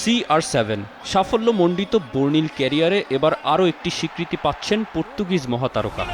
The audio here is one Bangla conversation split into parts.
CR7 সাফল্যমণ্ডিত বর্ণিল ক্যারিয়ারে এবার আরও একটি স্বীকৃতি পাচ্ছেন পর্তুগিজ মহাতারকা।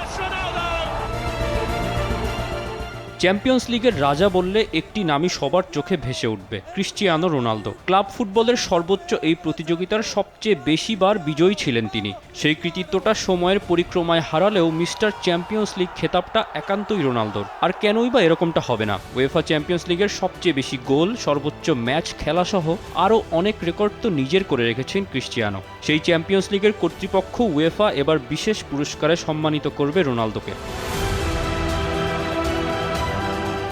চ্যাম্পিয়ন্স লিগের রাজা বললে একটি নামই সবার চোখে ভেসে উঠবে, ক্রিস্টিয়ানো রোনালদো। ক্লাব ফুটবলের সর্বোচ্চ এই প্রতিযোগিতার সবচেয়ে বেশি বার বিজয়ী ছিলেন তিনি। সেই কৃতিত্বটা সময়ের পরিক্রমায় হারালেও মিস্টার চ্যাম্পিয়ন্স লিগ খেতাবটা একান্তই রোনালদোর। আর কেনই বা এরকমটা হবে না? উয়েফা চ্যাম্পিয়ন্স লিগের সবচেয়ে বেশি গোল, সর্বোচ্চ ম্যাচ খেলাসহ আরও অনেক রেকর্ড তো নিজের করে রেখেছেন ক্রিস্টিয়ানো। সেই চ্যাম্পিয়ন্স লিগের কর্তৃপক্ষ উয়েফা এবার বিশেষ পুরস্কারে সম্মানিত করবে রোনালদোকে।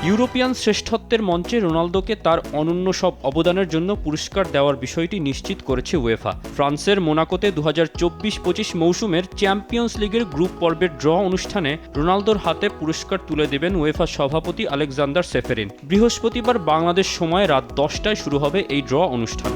ইউরোপিয়ান শ্রেষ্ঠত্বের মঞ্চে রোনালদোকে তার অনন্য সব অবদানের জন্য পুরস্কার দেওয়ার বিষয়টি নিশ্চিত করেছে উয়েফা। ফ্রান্সের মোনাকোতে 2024-25 মৌসুমের চ্যাম্পিয়ন্স লিগের গ্রুপ পর্বের ড্র অনুষ্ঠানে রোনালদোর হাতে পুরস্কার তুলে দেবেন উয়েফা সভাপতি আলেকজান্ডার সেফেরিন। বৃহস্পতিবার বাংলাদেশ সময় রাত 10টায় শুরু হবে এই ড্র অনুষ্ঠান।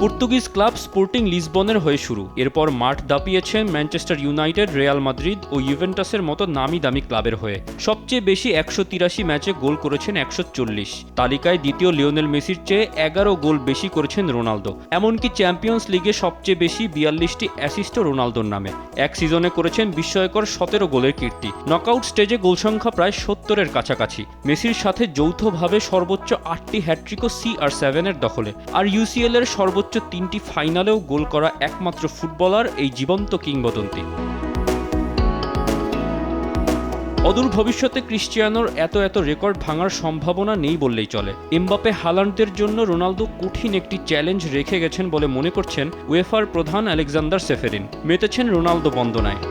পর্তুগিজ ক্লাব স্পোর্টিং লিসবনের হয়ে শুরু। এরপর মাঠ দাপিয়েছেন ম্যানচেস্টার ইউনাইটেড, রিয়াল মাদ্রিদ ও ইউভেন্টাসের মতো নামি দামি ক্লাবের হয়ে। সবচেয়ে বেশি 183 ম্যাচে গোল করেছেন 140। তালিকায় দ্বিতীয় লিওনেল মেসির চেয়ে 11 গোল বেশি করেছেন রোনালদো। এমনকি চ্যাম্পিয়ন্স লিগে সবচেয়ে বেশি 42টি অ্যাসিস্টও রোনালদোর নামে। এক সিজনে করেছেন বিস্ময়কর 17 গোলের কীর্তি। নকআউট স্টেজে গোল সংখ্যা প্রায় 70-এর কাছাকাছি। মেসির সাথে যৌথভাবে সর্বোচ্চ 8টি হ্যাটট্রিকও CR7-এর দখলে। আর UCL এর সর্বোচ্চ 3টি ফাইনালেও গোল করা একমাত্র ফুটবলার এই জীবন্ত কিংবদন্তি। অদূর ভবিষ্যতে ক্রিস্টিয়ানোর এত রেকর্ড ভাঙার সম্ভাবনা নেই বললেই চলে। এমবাপে, হালান্ডদের জন্য রোনালদো কঠিন একটি চ্যালেঞ্জ রেখে গেছেন বলে মনে করছেন উয়েফার প্রধান আলেকজান্ডার সেফেরিন। মেতেছেন রোনালদো বন্দনায়।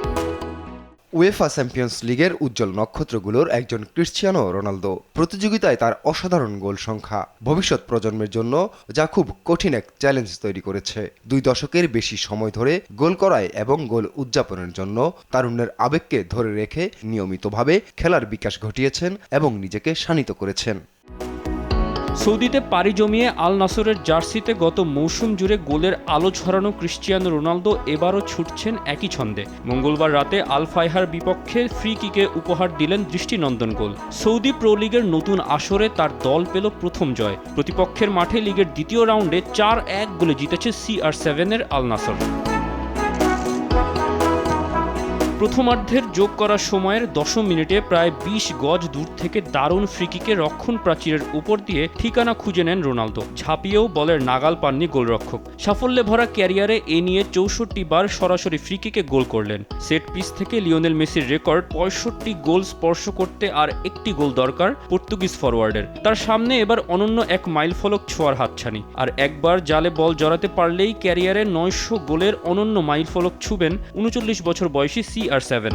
উয়েফা চ্যাম্পিয়ন্স লিগের উজ্জ্বল নক্ষত্রগুলোর একজন ক্রিস্টিয়ানো রোনালদো। প্রতিযোগিতায় তার অসাধারণ গোল সংখ্যা ভবিষ্যৎ প্রজন্মের জন্য যা খুব কঠিন এক চ্যালেঞ্জ তৈরি করেছে। 2 দশকের বেশি সময় ধরে গোল করায় এবং গোল উদযাপনের জন্য তারুণ্যের আবেগকে ধরে রেখে নিয়মিতভাবে খেলার বিকাশ ঘটিয়েছেন এবং নিজেকে শানিত করেছেন। সৌদিতে পাড়ি জমিয়ে আল নাসরের জার্সিতে গত মৌসুম জুড়ে গোলের আলো ছড়ানো ক্রিস্টিয়ানো রোনালদো এবারও ছুটছেন একই ছন্দে। মঙ্গলবার রাতে আল ফাইহার বিপক্ষে ফ্রি কিকে উপহার দিলেন দৃষ্টিনন্দন গোল। সৌদি প্রো লিগের নতুন আসরে তার দল পেল প্রথম জয়। প্রতিপক্ষের মাঠে লিগের দ্বিতীয় রাউন্ডে 4-1 গোলে জিতেছে CR7-এর আল নাসর। প্রথমার্ধের যোগ করা সময়ের 10 মিনিটে প্রায় 20 গজ দূর থেকে দারুণ ফ্রিকিকে রক্ষণ প্রাচীরের উপর দিয়ে ঠিকানা খুঁজে নেন রোনালদো। ঝাঁপিয়েও বলের নাগাল পাননি গোলরক্ষক। সাফল্যে ভরা ক্যারিয়ারে এ নিয়ে 64 বার সরাসরি ফ্রিকিকে গোল করলেন। সেট পিস থেকে লিওনেল মেসির রেকর্ড 65 গোল স্পর্শ করতে আর একটি গোল দরকার পর্তুগিজ ফরওয়ার্ডের। তার সামনে এবার অনন্য এক মাইলফলক ছোঁয়ার হাতছানি। আর একবার জালে বল জড়াতে পারলেই ক্যারিয়ারে 900 গোলের অনন্য মাইলফলক ছুবেন 39 বছর বয়সী CR7।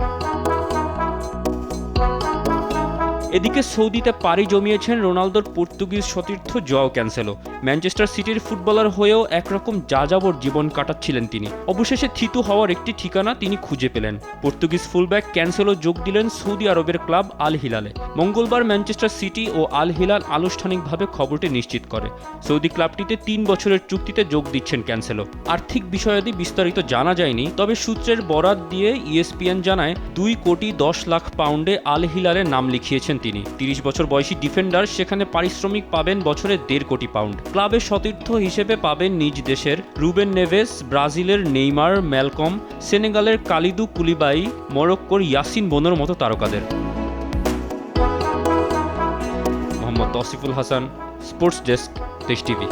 এদিকে সৌদিতে পাড়ি জমিয়েছেন রোনালদোর পর্তুগিজ সতীর্থ জোয়াও ক্যানসেলো। ম্যানচেস্টার সিটির ফুটবলার হয়েও একরকম যাযাবর জীবন কাটাচ্ছিলেন তিনি। অবশেষে থিতু হওয়ার একটি ঠিকানা তিনি খুঁজে পেলেন। পর্তুগিজ ফুলব্যাক ক্যানসেলো যোগ দিলেন সৌদি আরবের ক্লাব আল হিলালে। মঙ্গলবার ম্যানচেস্টার সিটি ও আল হিলাল আনুষ্ঠানিকভাবে খবরটি নিশ্চিত করে। সৌদি ক্লাবটিতে 3 বছরের চুক্তিতে যোগ দিচ্ছেন ক্যানসেলো। আর্থিক বিষয়াদি বিস্তারিত জানা যায়নি, তবে সূত্রের বরাত দিয়ে ESPN জানায় 2,10 লাখ পাউন্ডে আল হিলালে নাম লিখিয়েছেন তিনি। 30 বছর বয়সী ডিফেন্ডার সেখানে পারিশ্রমিক পাবেন বছরে 1.5 কোটি পাউন্ড। ক্লাবের সতীর্থ হিসেবে পাবেন নিজ দেশের রুবেন নেভেস, ব্রাজিলের নেইমার, ম্যালকম, সেনেগালের কালিদু কুলিবাই, মরক্কোর ইয়াসিন বোনোর মতো তারকাদের। মোহাম্মদ তৌসিফুল হাসান, স্পোর্টস ডেস্ক, দেশ টিভি।